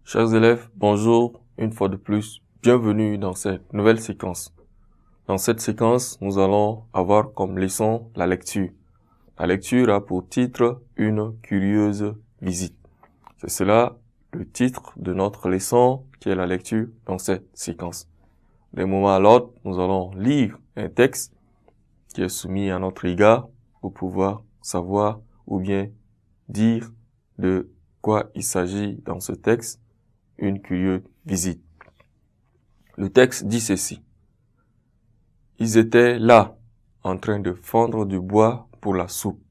Chers élèves, bonjour, une fois de plus, bienvenue dans cette nouvelle séquence. Dans cette séquence, nous allons avoir comme leçon la lecture. La lecture a pour titre « Une curieuse visite ». C'est cela le titre de notre leçon qui est la lecture dans cette séquence. D'un moment à l'autre, nous allons lire un texte qui est soumis à notre égard pour pouvoir savoir ou bien dire de quoi il s'agit dans ce texte. Une curieuse visite. Le texte dit ceci. Ils étaient là, en train de fendre du bois pour la soupe.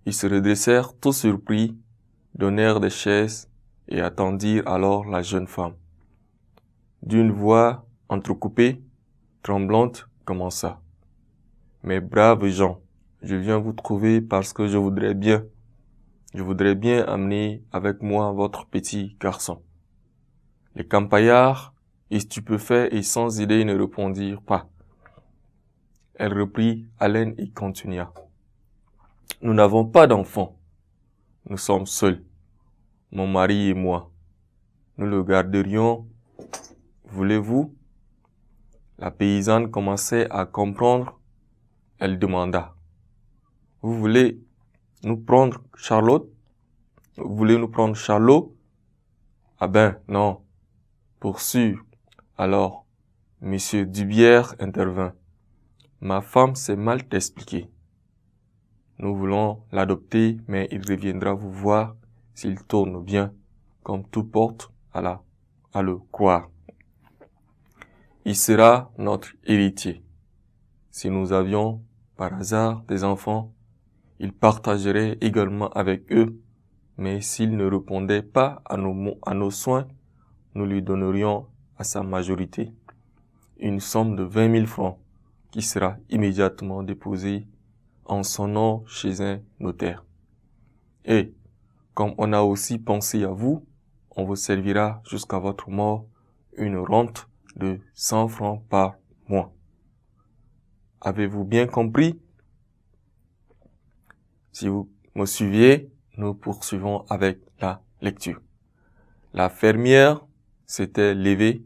Ils se redressèrent tout surpris, donnèrent des chaises et attendirent alors la jeune femme. D'une voix entrecoupée, tremblante, commença. Mes braves gens, je viens vous trouver parce que je voudrais bien amener avec moi votre petit garçon. Les campaillards, stupéfaits et sans idée, ne répondirent pas. Elle reprit haleine et continua. Nous n'avons pas d'enfant. Nous sommes seuls, mon mari et moi. Nous le garderions. Voulez-vous? La paysanne commençait à comprendre. Elle demanda. Vous voulez nous prendre Charlotte? Vous voulez nous prendre Charlot? Ah ben, non. Pour sûr. Alors, Monsieur Dubière intervint. Ma femme s'est mal expliquée. Nous voulons l'adopter, mais il reviendra vous voir s'il tourne bien, comme tout porte à le croire. Il sera notre héritier. Si nous avions, par hasard, des enfants, il partagerait également avec eux, mais s'il ne répondait pas à nos soins, nous lui donnerions à sa majorité une somme de 20 000 francs qui sera immédiatement déposée en son nom chez un notaire. Et, comme on a aussi pensé à vous, on vous servira jusqu'à votre mort une rente de 100 francs par mois. Avez-vous bien compris? Si vous me suiviez, nous poursuivons avec la lecture. La fermière s'était levée,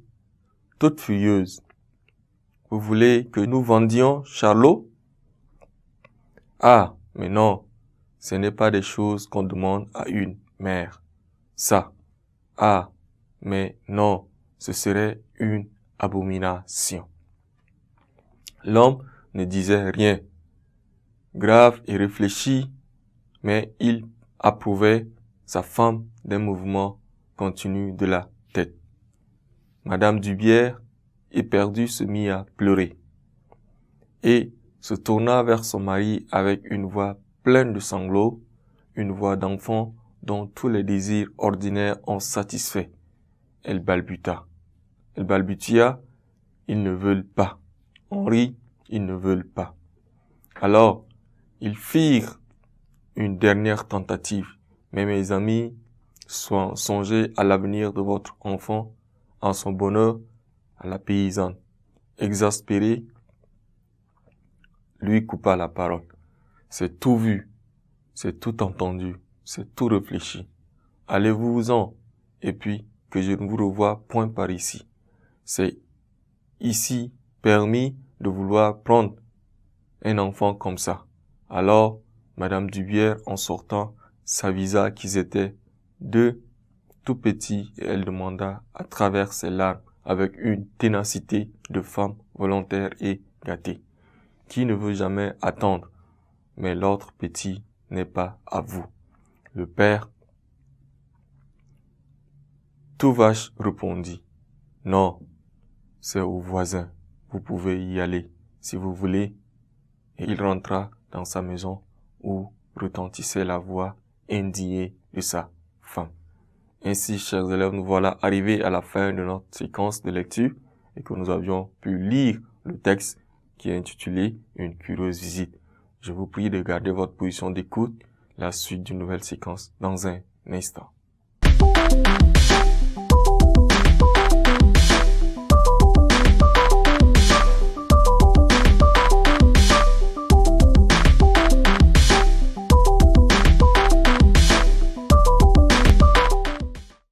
toute furieuse. Vous voulez que nous vendions Charlot? Ah, mais non, ce n'est pas des choses qu'on demande à une mère. Ça. Ah, mais non, ce serait une abomination. L'homme ne disait rien. Grave et réfléchi, mais il approuvait sa femme d'un mouvement continu de la tête. Madame Dubière, éperdue, se mit à pleurer et se tourna vers son mari avec une voix pleine de sanglots, une voix d'enfant dont tous les désirs ordinaires ont satisfait. Elle balbutia, ils ne veulent pas. On rit, ils ne veulent pas. Alors, ils firent une dernière tentative. Mais mes amis, songez à l'avenir de votre enfant, en son bonheur, à la paysanne. Exaspérée, lui coupa la parole. C'est tout vu, c'est tout entendu, c'est tout réfléchi. Allez-vous-en, et puis que je ne vous revoie point par ici. C'est ici permis de vouloir prendre un enfant comme ça. Alors, Madame Dubière, en sortant, s'avisa qu'ils étaient deux tout petits et elle demanda à travers ses larmes avec une ténacité de femme volontaire et gâtée. Qui ne veut jamais attendre, mais l'autre petit n'est pas à vous. Le père, tout vache, répondit. Non, c'est au voisin. Vous pouvez y aller si vous voulez. Et il rentra dans sa maison où retentissait la voix indignée de sa femme. Ainsi, chers élèves, nous voilà arrivés à la fin de notre séquence de lecture et que nous avions pu lire le texte qui est intitulé « Une curieuse visite ». Je vous prie de garder votre position d'écoute, la suite d'une nouvelle séquence dans un instant.